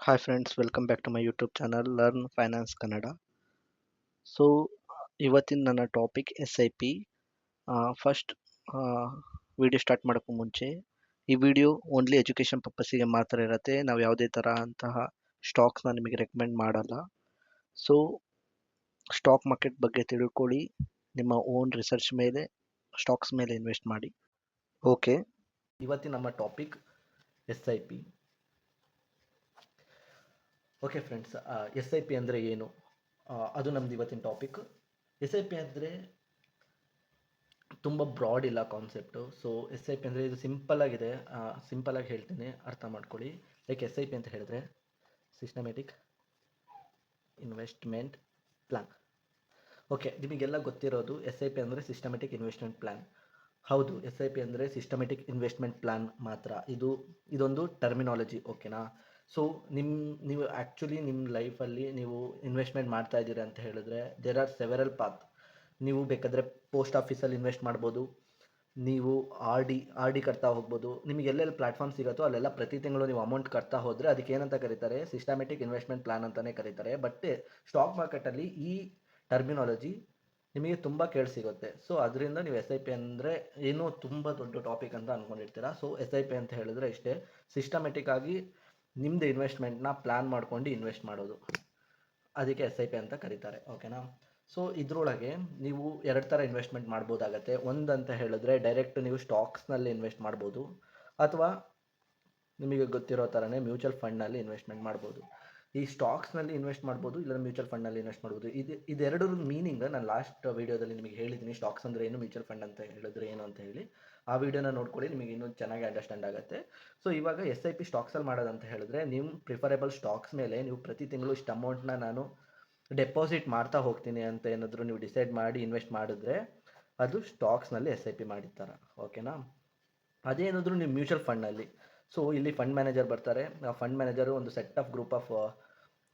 Hi friends, welcome back to my YouTube channel Learn Finance Kannada. So ಇವತ್ತಿನ ನನ್ನ topic SIP. First video start ಮಾಡೋಕ್ಕೂ ಮುಂಚೆ ಈ video only education ಪರ್ಪಸ್ಸಿಗೆ ಮಾತ್ರ ಇರುತ್ತೆ. ನಾವು ಯಾವುದೇ ಥರ ಅಂತಹ ಸ್ಟಾಕ್ಸ್ನ ನಿಮಗೆ ರೆಕಮೆಂಡ್ ಮಾಡಲ್ಲ. ಸೊ ಸ್ಟಾಕ್ ಮಾರ್ಕೆಟ್ ಬಗ್ಗೆ ತಿಳ್ಕೊಳ್ಳಿ, ನಿಮ್ಮ ಓನ್ ರಿಸರ್ಚ್ ಮೇಲೆ ಸ್ಟಾಕ್ಸ್ ಮೇಲೆ ಇನ್ವೆಸ್ಟ್ ಮಾಡಿ. ಓಕೆ, ಇವತ್ತಿನ ನಮ್ಮ topic SIP. Okay friends, SIP ಅಂದರೆ ಏನು, ಅದು ನಮ್ದು ಇವತ್ತಿನ ಟಾಪಿಕ್. SIP ಅಂದರೆ ತುಂಬ ಬ್ರಾಡ್ ಇಲ್ಲ ಕಾನ್ಸೆಪ್ಟು. ಸೊ SIP ಅಂದರೆ ಇದು ಸಿಂಪಲ್ಲಾಗಿದೆ. ಸಿಂಪಲ್ಲಾಗಿ ಹೇಳ್ತೀನಿ, ಅರ್ಥ ಮಾಡ್ಕೊಳ್ಳಿ. ಲೈಕ್ SIP ಅಂತ ಹೇಳಿದ್ರೆ ಸಿಸ್ಟಮೆಟಿಕ್ ಇನ್ವೆಸ್ಟ್ಮೆಂಟ್ ಪ್ಲ್ಯಾನ್. ಓಕೆ, ನಿಮಗೆಲ್ಲ ಗೊತ್ತಿರೋದು SIP ಅಂದರೆ ಸಿಸ್ಟಮೆಟಿಕ್ ಇನ್ವೆಸ್ಟ್ಮೆಂಟ್ ಪ್ಲ್ಯಾನ್. ಹೌದು, SIP ಅಂದರೆ ಸಿಸ್ಟಮೆಟಿಕ್ ಇನ್ವೆಸ್ಟ್ಮೆಂಟ್ ಪ್ಲ್ಯಾನ್ ಮಾತ್ರ. ಇದೊಂದು ಟರ್ಮಿನಾಲಜಿ, ಓಕೆನಾ. ಸೊ ನೀವು ಆ್ಯಕ್ಚುಲಿ ನಿಮ್ಮ ಲೈಫಲ್ಲಿ ನೀವು ಇನ್ವೆಸ್ಟ್ಮೆಂಟ್ ಮಾಡ್ತಾ ಇದ್ದೀರಾ ಅಂತ ಹೇಳಿದ್ರೆ ದೇರ್ ಆರ್ ಸೆವೆರಲ್ ಪಾತ್. ನೀವು ಬೇಕಾದರೆ ಪೋಸ್ಟ್ ಆಫೀಸಲ್ಲಿ ಇನ್ವೆಸ್ಟ್ ಮಾಡ್ಬೋದು, ನೀವು ಆರ್ ಡಿ ಕಟ್ತಾ ಹೋಗ್ಬೋದು. ನಿಮಗೆ ಎಲ್ಲೆಲ್ಲಿ ಪ್ಲ್ಯಾಟ್ಫಾರ್ಮ್ ಸಿಗುತ್ತೋ ಅಲ್ಲೆಲ್ಲ ಪ್ರತಿ ತಿಂಗಳು ನೀವು ಅಮೌಂಟ್ ಕಟ್ತಾ ಹೋದರೆ ಅದಕ್ಕೆ ಏನಂತ ಕರೀತಾರೆ, ಸಿಸ್ಟಮೆಟಿಕ್ ಇನ್ವೆಸ್ಟ್ಮೆಂಟ್ ಪ್ಲ್ಯಾನ್ ಅಂತಲೇ ಕರೀತಾರೆ. ಬಟ್ ಸ್ಟಾಕ್ ಮಾರ್ಕೆಟಲ್ಲಿ ಈ ಟರ್ಮಿನಾಲಜಿ ನಿಮಗೆ ತುಂಬ ಸಿಗುತ್ತೆ. ಸೊ ಅದರಿಂದ ನೀವು SIP ಅಂದರೆ ಏನೋ ತುಂಬ ದೊಡ್ಡ ಟಾಪಿಕ್ ಅಂತ ಅಂದ್ಕೊಂಡಿರ್ತೀರ. ಸೊ SIP ಅಂತ ಹೇಳಿದ್ರೆ ಇಷ್ಟೇ, ಸಿಸ್ಟಮೆಟಿಕ್ ಆಗಿ ನಿಮ್ಮದು ಇನ್ವೆಸ್ಟ್ಮೆಂಟ್ನ ಪ್ಲ್ಯಾನ್ ಮಾಡ್ಕೊಂಡು ಇನ್ವೆಸ್ಟ್ ಮಾಡೋದು, ಅದಕ್ಕೆ SIP ಅಂತ ಕರೀತಾರೆ, ಓಕೆನಾ. ಸೊ ಇದರೊಳಗೆ ನೀವು ಎರಡು ಥರ ಇನ್ವೆಸ್ಟ್ಮೆಂಟ್ ಮಾಡ್ಬೋದಾಗತ್ತೆ. ಒಂದಂತ ಹೇಳಿದ್ರೆ ಡೈರೆಕ್ಟ್ ನೀವು ಸ್ಟಾಕ್ಸ್ನಲ್ಲಿ ಇನ್ವೆಸ್ಟ್ ಮಾಡ್ಬೋದು, ಅಥವಾ ನಿಮಗೆ ಗೊತ್ತಿರೋ ಥರನೇ ಮ್ಯೂಚುವಲ್ ಫಂಡ್ನಲ್ಲಿ ಇನ್ವೆಸ್ಟ್ಮೆಂಟ್ ಮಾಡ್ಬೋದು. ಈ ಸ್ಟಾಕ್ಸ್ನಲ್ಲಿ ಇನ್ವೆಸ್ಟ್ ಮಾಡ್ಬೋದು, ಇಲ್ಲ ಮ್ಯೂಚುವಲ್ ಫಂಡ್ನಲ್ಲಿ ಇನ್ವೆಸ್ಟ್ ಮಾಡ್ಬೋದು. ಇದೆರಡರ ಮೀನಿಂಗ್ ನಾನು ಲಾಸ್ಟ್ ವೀಡಿಯೋದಲ್ಲಿ ನಿಮಗೆ ಹೇಳಿದ್ದೀನಿ. ಸ್ಟಾಕ್ಸ್ ಅಂದರೆ ಏನು, ಮ್ಯೂಚುವಲ್ ಫಂಡ್ ಅಂತ ಹೇಳಿದ್ರೆ ಏನು ಅಂತ ಹೇಳಿ. ಆ ವಿಡಿಯೋನ ನೋಡ್ಕೊಳ್ಳಿ, ನಿಮಗೆ ಇನ್ನೂ ಚೆನ್ನಾಗಿ ಅಂಡರ್ಸ್ಟ್ಯಾಂಡ್ ಆಗುತ್ತೆ. ಸೊ ಇವಾಗ SIP ಸ್ಟಾಕ್ಸಲ್ಲಿ ಮಾಡೋದಂತ ಹೇಳಿದ್ರೆ ನಿಮ್ಮ ಪ್ರಿಫರೇಬಲ್ ಸ್ಟಾಕ್ಸ್ ಮೇಲೆ ನೀವು ಪ್ರತಿ ತಿಂಗಳು ಇಷ್ಟು ಅಮೌಂಟ್ನ ನಾನು ಡೆಪಾಸಿಟ್ ಮಾಡ್ತಾ ಹೋಗ್ತೀನಿ ಅಂತ ಏನಾದರೂ ನೀವು ಡಿಸೈಡ್ ಮಾಡಿ ಇನ್ವೆಸ್ಟ್ ಮಾಡಿದ್ರೆ ಅದು ಸ್ಟಾಕ್ಸ್ನಲ್ಲಿ SIP ಮಾಡಿರ್ತಾರೆ, ಓಕೆನಾ. ಅದೇನಾದರೂ ನೀವು ಮ್ಯೂಚುವಲ್ ಫಂಡ್ನಲ್ಲಿ, ಸೊ ಇಲ್ಲಿ ಫಂಡ್ ಮ್ಯಾನೇಜರ್ ಬರ್ತಾರೆ. ಆ ಫಂಡ್ ಮ್ಯಾನೇಜರು ಒಂದು set of group of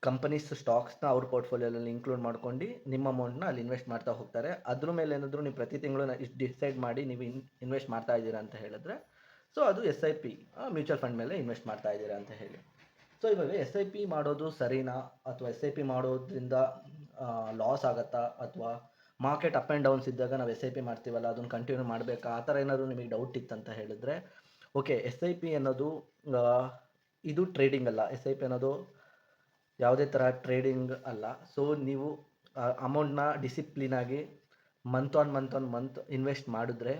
companies ಸ್ಟಾಕ್ಸ್ನ ಅವ್ರ ಪೋರ್ಟ್ಫೋಲಿಯೋದಲ್ಲಿ ಇನ್ಕ್ಲೂಡ್ ಮಾಡ್ಕೊಂಡು ನಿಮ್ಮ ಅಮೌಂಟ್ನ ಅಲ್ಲಿ ಇನ್ವೆಸ್ಟ್ ಮಾಡ್ತಾ ಹೋಗ್ತಾರೆ. ಅದ್ರ ಮೇಲೆ ಏನಾದರೂ ನೀವು ಪ್ರತಿ ತಿಂಗಳು ಇಷ್ಟು ಡಿಸೈಡ್ ಮಾಡಿ ನೀವು ಇನ್ವೆಸ್ಟ್ ಮಾಡ್ತಾ ಇದ್ದೀರಾ ಅಂತ ಹೇಳಿದ್ರೆ ಸೊ ಅದು SIP, ಮ್ಯೂಚುವಲ್ ಫಂಡ್ ಮೇಲೆ ಇನ್ವೆಸ್ಟ್ ಮಾಡ್ತಾ ಇದ್ದೀರಾ ಅಂತ ಹೇಳಿ. ಸೊ ಇವಾಗ SIP ಮಾಡೋದು ಸರಿನಾ, ಅಥವಾ SIP ಮಾಡೋದ್ರಿಂದ ಲಾಸ್ ಆಗುತ್ತಾ, ಅಥವಾ ಮಾರ್ಕೆಟ್ ಅಪ್ ಆ್ಯಂಡ್ ಡೌನ್ಸ್ ಇದ್ದಾಗ ನಾವು SIP ಮಾಡ್ತೀವಲ್ಲ ಅದನ್ನು ಕಂಟಿನ್ಯೂ ಮಾಡಬೇಕಾ, ಆ ಥರ ಏನಾದರೂ ನಿಮಗೆ ಡೌಟ್ ಇತ್ತಂತ ಹೇಳಿದ್ರೆ ಓಕೆ, SIP ಅನ್ನೋದು ಇದು ಟ್ರೇಡಿಂಗ್ ಅಲ್ಲ. SIP ಅನ್ನೋದು ಯಾವುದೇ ಥರ ಟ್ರೇಡಿಂಗ್ ಅಲ್ಲ. ಸೊ ನೀವು ಅಮೌಂಟ್ನ ಡಿಸಿಪ್ಲಿನಾಗಿ ಮಂತ್ ಆನ್ ಮಂತ್ ಇನ್ವೆಸ್ಟ್ ಮಾಡಿದ್ರೆ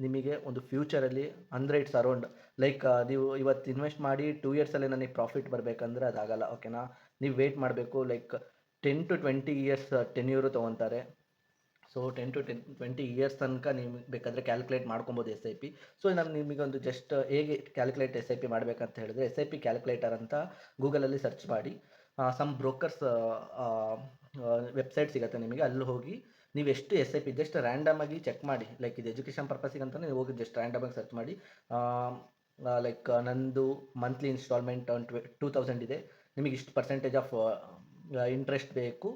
ನಿಮಗೆ ಒಂದು ಫ್ಯೂಚರಲ್ಲಿ ಅಂದರೆ ಇಟ್ಸ್ ಅರೌಂಡ್ ಲೈಕ್ ನೀವು ಇವತ್ತು ಇನ್ವೆಸ್ಟ್ ಮಾಡಿ 2 ಇಯರ್ಸಲ್ಲಿ ನನಗೆ ಪ್ರಾಫಿಟ್ ಬರಬೇಕಂದ್ರೆ ಅದಾಗಲ್ಲ, ಓಕೆನಾ. ನೀವು ವೆಯ್ಟ್ ಮಾಡಬೇಕು. ಲೈಕ್ 10 to 20 ಇಯರ್ಸ್ ಟೆನ್ಯೂರು ತೊಗೊತಾರೆ. ಸೊ 10 to 20 ಇಯರ್ಸ್ ತನಕ ನಿಮಗೆ ಬೇಕಾದರೆ ಕ್ಯಾಲ್ಕುಲೇಟ್ ಮಾಡ್ಕೊಬೋದು SIP. ಸೊ ನಾನು ನಿಮಗೊಂದು ಜಸ್ಟ್ ಹೇಗೆ ಕ್ಯಾಲ್ಕುಲೇಟ್ SIP ಮಾಡಬೇಕಂತ ಹೇಳಿದ್ರೆ SIP ಕ್ಯಾಲ್ಕುಲೇಟರ್ ಅಂತ ಗೂಗಲಲ್ಲಿ ಸರ್ಚ್ ಮಾಡಿ. ಸಮ್ ಬ್ರೋಕರ್ಸ್ ವೆಬ್ಸೈಟ್ ಸಿಗುತ್ತೆ ನಿಮಗೆ, ಅಲ್ಲಿ ಹೋಗಿ ನೀವು ಎಷ್ಟು SIP ಜಸ್ಟ್ ರ್ಯಾಂಡಮಾಗಿ ಚೆಕ್ ಮಾಡಿ. ಲೈಕ್ ಇದು ಎಜುಕೇಷನ್ ಪರ್ಪಸ್ಸಿಗೆ ಅಂತಲೇ ನೀವು ಹೋಗಿ ಜಸ್ಟ್ ರ್ಯಾಂಡಮಾಗಿ ಸರ್ಚ್ ಮಾಡಿ. ಲೈಕ್ ನಂದು ಮಂತ್ಲಿ ಇನ್ಸ್ಟಾಲ್ಮೆಂಟ್ 2000 ಇದೆ, ನಿಮಗೆ ಇಷ್ಟು ಪರ್ಸೆಂಟೇಜ್ ಆಫ್ ಇಂಟ್ರೆಸ್ಟ್ ಬೇಕು,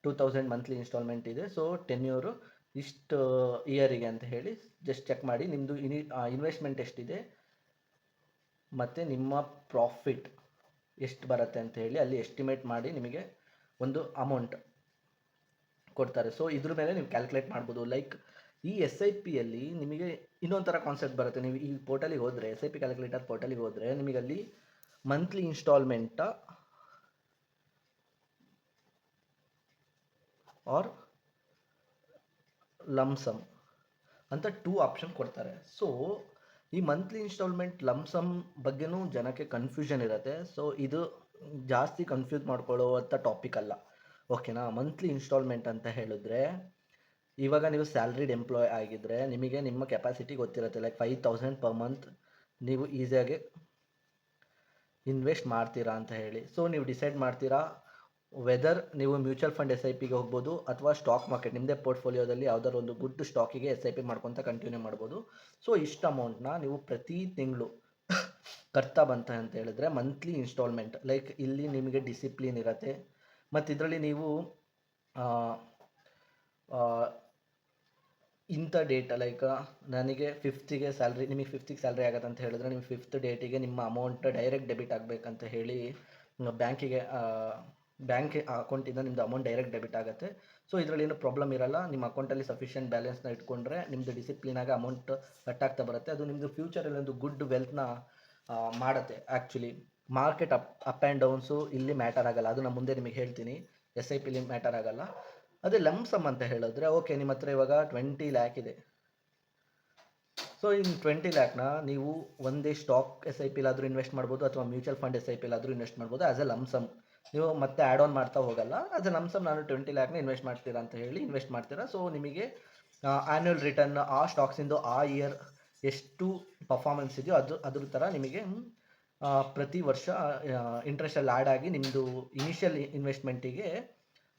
2000 ಮಂತ್ಲಿ ಇನ್ಸ್ಟಾಲ್ಮೆಂಟ್ ಇದೆ, ಸೊ ಟೆನ್ಯೂರು ಇಷ್ಟು ಇಯರಿಗೆ ಅಂತ ಹೇಳಿ ಜಸ್ಟ್ ಚೆಕ್ ಮಾಡಿ. ನಿಮ್ಮದು ಇನ್ವೆಸ್ಟ್ಮೆಂಟ್ ಎಷ್ಟಿದೆ ಮತ್ತು ನಿಮ್ಮ ಪ್ರಾಫಿಟ್ ಎಷ್ಟು ಬರುತ್ತೆ ಅಂತ ಹೇಳಿ ಅಲ್ಲಿ ಎಸ್ಟಿಮೇಟ್ ಮಾಡಿ ನಿಮಗೆ ಒಂದು ಅಮೌಂಟ್ ಕೊಡ್ತಾರೆ. ಸೊ ಇದ್ರ ಮೇಲೆ ನೀವು ಕ್ಯಾಲ್ಕುಲೇಟ್ ಮಾಡ್ಬೋದು. ಲೈಕ್ ಈ SIPಯಲ್ಲಿ ನಿಮಗೆ ಇನ್ನೊಂದು ಥರ ಕಾನ್ಸೆಪ್ಟ್ ಬರುತ್ತೆ. ನೀವು ಈ ಪೋರ್ಟಲಿಗೆ ಹೋದರೆ, SIP ಕ್ಯಾಲ್ಕುಲೇಟರ್ ಪೋರ್ಟಲಿಗೆ ಹೋದರೆ ನಿಮಗೆ ಅಲ್ಲಿ ಮಂತ್ಲಿ ಇನ್ಸ್ಟಾಲ್ಮೆಂಟ ಆರ್ ಲಮ್ಸಮ್ ಅಂತ 2 ಆಪ್ಷನ್ ಕೊಡ್ತಾರೆ. ಸೊ ಈ ಮಂತ್ಲಿ ಇನ್ಸ್ಟಾಲ್ಮೆಂಟ್ ಲಮ್ಸಮ್ ಬಗ್ಗೆನೂ ಜನಕ್ಕೆ ಕನ್ಫ್ಯೂಷನ್ ಇರುತ್ತೆ. ಸೊ ಇದು ಜಾಸ್ತಿ ಕನ್ಫ್ಯೂಸ್ ಮಾಡ್ಕೊಳ್ಳುವಂಥ ಟಾಪಿಕ್ ಅಲ್ಲ, ಓಕೆನಾ. ಮಂತ್ಲಿ ಇನ್ಸ್ಟಾಲ್ಮೆಂಟ್ ಅಂತ ಹೇಳಿದ್ರೆ ಇವಾಗ ನೀವು ಸ್ಯಾಲ್ರಿಡ್ ಎಂಪ್ಲಾಯ್ ಆಗಿದ್ದರೆ ನಿಮಗೆ ನಿಮ್ಮ ಕೆಪಾಸಿಟಿ ಗೊತ್ತಿರುತ್ತೆ. ಲೈಕ್ 5000 ಪರ್ ಮಂತ್ ನೀವು ಈಸಿಯಾಗಿ ಇನ್ವೆಸ್ಟ್ ಮಾಡ್ತೀರಾ ಅಂತ ಹೇಳಿ. ಸೊ ನೀವು ಡಿಸೈಡ್ ಮಾಡ್ತೀರಾ ವೆದರ್ ನೀವು ಮ್ಯೂಚುವಲ್ ಫಂಡ್ SIPಗೆ ಹೋಗ್ಬೋದು, ಅಥವಾ ಸ್ಟಾಕ್ ಮಾರ್ಕೆಟ್ ನಿಮ್ಮದೇ ಪೋರ್ಟ್ಫೋಲಿಯೋದಲ್ಲಿ ಯಾವುದಾದ್ರು ಒಂದು ಗುಡ್ ಸ್ಟಾಕಿಗೆ SIP ಮಾಡ್ಕೊತ ಕಂಟಿನ್ಯೂ ಮಾಡ್ಬೋದು. ಸೊ ಇಷ್ಟು ಅಮೌಂಟ್ನ ನೀವು ಪ್ರತಿ ತಿಂಗಳು ಕಟ್ತಾ ಬಂತ ಅಂತ ಹೇಳಿದ್ರೆ ಮಂತ್ಲಿ ಇನ್ಸ್ಟಾಲ್ಮೆಂಟ್. ಲೈಕ್ ಇಲ್ಲಿ ನಿಮಗೆ ಡಿಸಿಪ್ಲಿನ್ ಇರುತ್ತೆ, ಮತ್ತು ಇದರಲ್ಲಿ ನೀವು ಇಂಥ ಡೇಟ್ ಲೈಕ್ ನನಗೆ 5th ನಿಮಗೆ 5th ಸ್ಯಾಲ್ರಿ ಆಗುತ್ತೆ ಅಂತ ಹೇಳಿದ್ರೆ ನೀವು 5th ಡೇಟಿಗೆ ನಿಮ್ಮ ಅಮೌಂಟ್ ಡೈರೆಕ್ಟ್ ಡೆಬಿಟ್ ಆಗಬೇಕಂತ ಹೇಳಿ ಬ್ಯಾಂಕಿಗೆ ಬ್ಯಾಂಕ್ ಅಕೌಂಟಿಂದ ನಿಮ್ಮದು ಅಮೌಂಟ್ ಡೈರೆಕ್ಟ್ ಡೆಬಿಟ್ ಆಗುತ್ತೆ. ಸೊ ಇದರಲ್ಲಿ ಏನು ಪ್ರಾಬ್ಲಮ್ ಇರಲ್ಲ. ನಿಮ್ಮ ಅಕೌಂಟಲ್ಲಿ ಸಫಿಷಿಯೆಂಟ್ ಬ್ಯಾಲೆನ್ಸ್ನ ಇಟ್ಕೊಂಡ್ರೆ ನಿಮ್ಮದು ಡಿಸಿಪ್ಲಿನಾಗಿ ಅಮೌಂಟ್ ಕಟ್ ಆಗ್ತಾ ಬರುತ್ತೆ. ಅದು ನಿಮ್ಮದು ಫ್ಯೂಚರಲ್ಲಿ ಒಂದು ಗುಡ್ ವೆಲ್ತ್ನ ಮಾಡುತ್ತೆ. Actually market up and downs ಇಲ್ಲಿ ಮ್ಯಾಟರ್ ಆಗಲ್ಲ. ಅದು ನಾನು ಮುಂದೆ ನಿಮಗೆ ಹೇಳ್ತೀನಿ. ಎಸ್ ಐ ಪಿಲಿ ಮ್ಯಾಟರ್ ಆಗಲ್ಲ. ಅದೇ ಲಂಸಮ್ ಅಂತ ಹೇಳಿದ್ರೆ, ಓಕೆ ನಿಮ್ಮ ಹತ್ರ ಇವಾಗ 20 ಲ್ಯಾಕ್ ಇದೆ. ಸೊ ಇನ್ನು 20 ಲ್ಯಾಕ್ನ ನೀವು ಒಂದೇ ಸ್ಟಾಕ್ ಎಸ್ ಐ ಪಿಲಾದರೂ ಇನ್ವೆಸ್ಟ್ ಮಾಡ್ಬೋದು, ಅಥವಾ ಮ್ಯೂಚುವಲ್ ಫಂಡ್ ಎಸ್ ಐ ಪಿಲಾದರೂ ಇನ್ವೆಸ್ಟ್ ಮಾಡ್ಬೋದು ಆ್ಯಸ್ ಎ ಲಂಸಮ್. ನೀವು ಮತ್ತೆ ಆ್ಯಡ್ ಆನ್ ಮಾಡ್ತಾ ಹೋಗಲ್ಲ. ಆ್ಯಸ್ ಎ ಲಂಸಮ್ ನಾನು 20 ಲ್ಯಾಕ್ನ ಇನ್ವೆಸ್ಟ್ ಮಾಡ್ತೀರಾ ಅಂತ ಹೇಳಿ ಇನ್ವೆಸ್ಟ್ ಮಾಡ್ತೀರಾ. ಸೊ ನಿಮಗೆ ಆ್ಯನ್ಯುವಲ್ ರಿಟರ್ನ್ ಆ ಸ್ಟಾಕ್ಸಿಂದು ಆ ಇಯರ್ ಎಷ್ಟು ಪರ್ಫಾರ್ಮೆನ್ಸ್ ಇದೆಯೋ ಅದ್ರ ಥರ ನಿಮಗೆ ಪ್ರತಿ ವರ್ಷ ಇಂಟ್ರೆಸ್ಟಲ್ಲಿ ಆ್ಯಡ್ ಆಗಿ ನಿಮ್ಮದು ಇನಿಷಿಯಲ್ ಇನ್ವೆಸ್ಟ್ಮೆಂಟಿಗೆ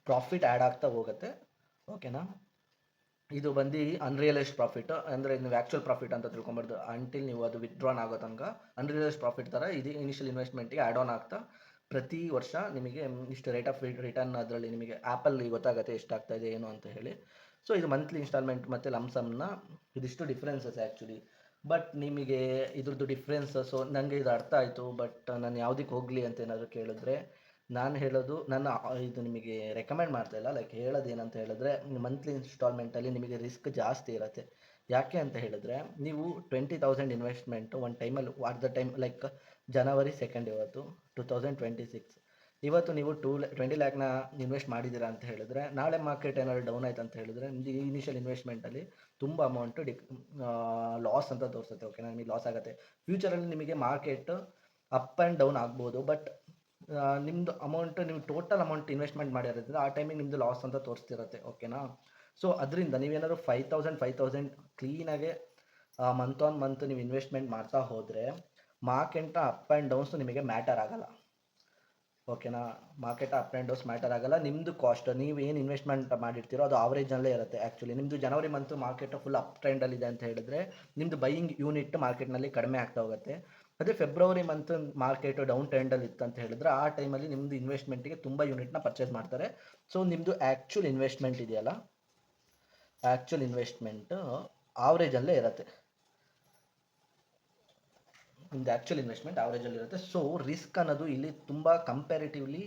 ಪ್ರಾಫಿಟ್ ಆ್ಯಡ್ ಆಗ್ತಾ ಹೋಗುತ್ತೆ. ಓಕೆನಾ? ಇದು ಬಂದು ಅನ್ರಿಯಲೈಸ್ಡ್ ಪ್ರಾಫಿಟ್, ಅಂದರೆ ನೀವು ಆ್ಯಕ್ಚುಯಲ್ ಪ್ರಾಫಿಟ್ ಅಂತ ತಿಳ್ಕೊಬಾರ್ದು. ಅಂಟಿಲ್ ನೀವು ಅದು ವಿತ್ಡ್ರಾನ್ ಆಗೋ ತನಕ ಅನ್ರಿಯಲೈಸ್ಡ್ ಪ್ರಾಫಿಟ್ ಥರ ಇದು ಇನಿಷಿಯಲ್ ಇನ್ವೆಸ್ಟ್ಮೆಂಟಿಗೆ ಆ್ಯಡ್ ಆನ್ ಆಗ್ತಾ ಪ್ರತಿ ವರ್ಷ ನಿಮಗೆ ಇಷ್ಟು ರೇಟ್ ಆಫ್ ರಿಟರ್ನ್ ಅದರಲ್ಲಿ ನಿಮಗೆ ಆ್ಯಪಲ್ಲಿ ಗೊತ್ತಾಗುತ್ತೆ ಎಷ್ಟಾಗ್ತಾ ಇದೆ ಏನು ಅಂತ ಹೇಳಿ. ಸೊ ಇದು ಮಂತ್ಲಿ ಇನ್ಸ್ಟಾಲ್ಮೆಂಟ್ ಮತ್ತು ಲಮ್ಸಮ್ನ ಇದಿಷ್ಟು ಡಿಫ್ರೆನ್ಸಸ್ ಆ್ಯಕ್ಚುಲಿ. ಬಟ್ ನಿಮಗೆ ಇದ್ರದ್ದು ಡಿಫ್ರೆನ್ಸ್, ಸೊ ನನಗೆ ಇದು ಅರ್ಥ ಆಯಿತು. ಬಟ್ ನಾನು ಯಾವುದಕ್ಕೆ ಹೋಗಲಿ ಅಂತ ಏನಾದರೂ ಕೇಳಿದ್ರೆ, ನಾನು ಹೇಳೋದು ಇದು ನಿಮಗೆ ರೆಕಮೆಂಡ್ ಮಾಡ್ತಾ ಇಲ್ಲ. ಲೈಕ್ ಹೇಳೋದು ಏನಂತ ಹೇಳಿದ್ರೆ, ಮಂತ್ಲಿ ಇನ್ಸ್ಟಾಲ್ಮೆಂಟಲ್ಲಿ ನಿಮಗೆ ರಿಸ್ಕ್ ಜಾಸ್ತಿ ಇರುತ್ತೆ. ಯಾಕೆ ಅಂತ ಹೇಳಿದ್ರೆ, ನೀವು 20,000 ಇನ್ವೆಸ್ಟ್ಮೆಂಟು ಒಂದು ಟೈಮಲ್ಲಿ at the time like January 2 ಇವತ್ತು 2026. ಇವತ್ತು ನೀವು 20 ಲ್ಯಾಕ್ನ ಇನ್ವೆಸ್ಟ್ ಮಾಡಿದ್ದೀರಾ ಅಂತ ಹೇಳಿದ್ರೆ, ನಾಳೆ ಮಾರ್ಕೆಟ್ ಏನಾದ್ರು ಡೌನ್ ಆಯ್ತು ಅಂತ ಹೇಳಿದ್ರೆ, ನಿಮ್ಮದು ಇನಿಷಿಯಲ್ ಇನ್ವೆಸ್ಟ್ಮೆಂಟಲ್ಲಿ ತುಂಬ ಅಮೌಂಟು ಲಾಸ್ ಅಂತ ತೋರಿಸುತ್ತೆ. ಓಕೆ, ನಿಮಗೆ ಲಾಸ್ ಆಗುತ್ತೆ. ಫ್ಯೂಚರಲ್ಲಿ ನಿಮಗೆ ಮಾರ್ಕೆಟ್ ಅಪ್ ಆ್ಯಂಡ್ ಡೌನ್ ಆಗ್ಬೋದು. ಬಟ್ ನಿಮ್ಮದು ಅಮೌಂಟು ನೀವು ಟೋಟಲ್ ಅಮೌಂಟ್ ಇನ್ವೆಸ್ಟ್ಮೆಂಟ್ ಮಾಡಿರೋದ್ರಿಂದ ಆ ಟೈಮಿಗೆ ನಿಮ್ಮದು ಲಾಸ್ ಅಂತ ತೋರಿಸ್ತಿರುತ್ತೆ. ಓಕೆನಾ? ಸೊ ಅದರಿಂದ ನೀವೇನಾದ್ರು 5,000 ಕ್ಲೀನಾಗೆ ಮಂತ್ ಆನ್ ಮಂತ್ ನೀವು ಇನ್ವೆಸ್ಟ್ಮೆಂಟ್ ಮಾಡ್ತಾ ಹೋದರೆ ಮಾರ್ಕೆಟ್ ಅಪ್ ಆ್ಯಂಡ್ ಡೌನ್ಸು ನಿಮಗೆ ಮ್ಯಾಟರ್ ಆಗಲ್ಲ. ಓಕೆನಾ? Market up and downs matter ಆಗಲ್ಲ. ನಿಮ್ಮದು ಕಾಸ್ಟ್ ನೀವು ಏನು ಇನ್ವೆಸ್ಟ್ಮೆಂಟ್ ಮಾಡಿರ್ತೀರೋ ಅದು ಆವ್ರೇಜ್ನಲ್ಲೇ ಇರುತ್ತೆ. ಆ್ಯಕ್ಚುಲಿ ನಿಮ್ಮದು ಜನವರಿ ಮಂತು ಮಾರ್ಕೆಟ್ ಫುಲ್ ಅಪ್ ಟ್ರೆಂಡಲ್ಲಿದೆ ಅಂತ ಹೇಳಿದ್ರೆ, ನಿಮ್ಮದು ಬೈಯಿಂಗ್ ಯೂನಿಟ್ ಮಾರ್ಕೆಟ್ನಲ್ಲಿ ಕಡಿಮೆ ಆಗ್ತಾ ಹೋಗುತ್ತೆ. ಅದೇ ಫೆಬ್ರವರಿ ಮಂತ್ ಮಾರ್ಕೆಟು ಡೌನ್ ಟ್ರೆಂಡಲ್ಲಿ ಇತ್ತು ಅಂತ ಹೇಳಿದ್ರೆ, ಆ ಟೈಮಲ್ಲಿ ನಿಮ್ಮದು ಇನ್ವೆಸ್ಟ್ಮೆಂಟಿಗೆ ತುಂಬ ಯೂನಿಟ್ನ ಪರ್ಚೇಸ್ ಮಾಡ್ತಾರೆ. ಸೊ ನಿಮ್ಮದು ಆ್ಯಕ್ಚುಲ್ ಇನ್ವೆಸ್ಟ್ಮೆಂಟ್ ಇದೆಯಲ್ಲ, ಆ್ಯಕ್ಚುಲ್ ಇನ್ವೆಸ್ಟ್ಮೆಂಟ್ ಆವ್ರೇಜಲ್ಲೇ ಇರುತ್ತೆ. ನಿಮ್ಮದು ಆ್ಯಕ್ಚುಲ್ ಇನ್ವೆಸ್ಟ್ಮೆಂಟ್ ಆವ್ರೇಜಲ್ಲಿ ಇರುತ್ತೆ. ಸೊ ರಿಸ್ಕ್ ಅನ್ನೋದು ಇಲ್ಲಿ ತುಂಬ ಕಂಪ್ಯಾರಿಟಿವ್ಲಿ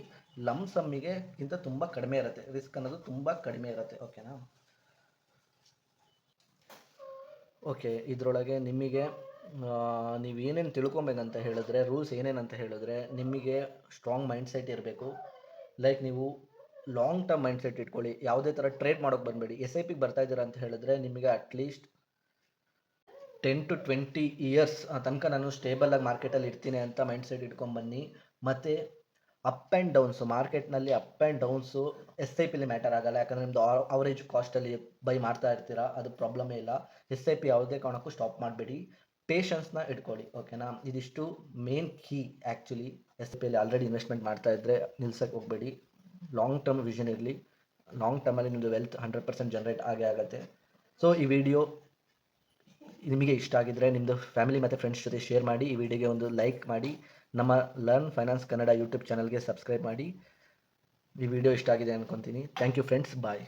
ಲಮ್ಸಮ್ಮಿಗೆಗಿಂತ ತುಂಬ ಕಡಿಮೆ ಇರುತ್ತೆ. ರಿಸ್ಕ್ ಅನ್ನೋದು ತುಂಬ ಕಡಿಮೆ ಇರುತ್ತೆ. ಓಕೆನಾ? ಓಕೆ, ಇದರೊಳಗೆ ನಿಮಗೆ ನೀವೇನೇನು ತಿಳ್ಕೊಬೇಕಂತ ಹೇಳಿದ್ರೆ, ರೂಲ್ಸ್ ಏನೇನಂತ ಹೇಳಿದ್ರೆ, ನಿಮಗೆ ಸ್ಟ್ರಾಂಗ್ ಮೈಂಡ್ಸೆಟ್ ಇರಬೇಕು. ಲೈಕ್ ನೀವು ಲಾಂಗ್ ಟರ್ಮ್ ಮೈಂಡ್ಸೆಟ್ ಇಟ್ಕೊಳ್ಳಿ. ಯಾವುದೇ ಥರ ಟ್ರೇಡ್ ಮಾಡೋಕ್ಕೆ ಬಂದಬೇಡಿ. ಎಸ್ ಐ ಪಿಗೆ ಬರ್ತಾ ಇದ್ದೀರಾ ಅಂತ ಹೇಳಿದ್ರೆ, ನಿಮಗೆ ಅಟ್ಲೀಸ್ಟ್ 10 to 20 ಇಯರ್ಸ್ ತನಕ ನಾನು ಸ್ಟೇಬಲಾಗಿ ಮಾರ್ಕೆಟಲ್ಲಿ ಇರ್ತೀನಿ ಅಂತ ಮೈಂಡ್ಸೆಟ್ ಇಟ್ಕೊಂಬನ್ನಿ. ಮತ್ತು ಅಪ್ ಆ್ಯಂಡ್ ಡೌನ್ಸು, ಮಾರ್ಕೆಟ್ನಲ್ಲಿ up and downs S I ಪಿಲಿ ಮ್ಯಾಟರ್ ಆಗಲ್ಲ. ಯಾಕಂದರೆ ನಿಮ್ಮದು ಅವರೇಜ್ ಕಾಸ್ಟಲ್ಲಿ ಬೈ ಮಾಡ್ತಾ ಇರ್ತೀರಾ, ಅದು ಪ್ರಾಬ್ಲಮೇ ಇಲ್ಲ. ಎಸ್ ಐ ಪಿ ಯಾವುದೇ ಕಾರಣಕ್ಕೂ ಸ್ಟಾಪ್ ಮಾಡಬೇಡಿ. ಪೇಷನ್ಸ್ನ ಇಟ್ಕೊಳ್ಳಿ. ಓಕೆನಾ? ಇದಿಷ್ಟು main key actually. S I ಪಿಯಲ್ಲಿ ಆಲ್ರೆಡಿ ಇನ್ವೆಸ್ಟ್ಮೆಂಟ್ ಮಾಡ್ತಾ ಇದ್ದರೆ ನಿಲ್ಸಕ್ಕೆ ಹೋಗಬೇಡಿ. ಲಾಂಗ್ ಟರ್ಮ್ ವಿಷನ್ ಇರಲಿ. ಲಾಂಗ್ ಟರ್ಮಲ್ಲಿ ನಿಮ್ಮದು ವೆಲ್ತ್ 100% ಜನರೇಟ್ ಆಗೇ ಆಗುತ್ತೆ. ಸೊ ಈ ವಿಡಿಯೋ ನಿಮಗೆ ಇಷ್ಟ ಆಗಿದ್ದರೆ ನಿಮ್ಮದು ಫ್ಯಾಮಿಲಿ ಮತ್ತು ಫ್ರೆಂಡ್ಸ್ ಜೊತೆ ಶೇರ್ ಮಾಡಿ. ಈ ವಿಡಿಯೋಗೆ ಒಂದು ಲೈಕ್ ಮಾಡಿ. ನಮ್ಮ ಲರ್ನ್ ಫೈನಾನ್ಸ್ ಕನ್ನಡ ಯೂಟ್ಯೂಬ್ ಚಾನಲ್ಗೆ ಸಬ್ಸ್ಕ್ರೈಬ್ ಮಾಡಿ. ಈ ವಿಡಿಯೋ ಇಷ್ಟ ಆಗಿದೆ ಅಂದ್ಕೊತೀನಿ. Thank you friends, bye.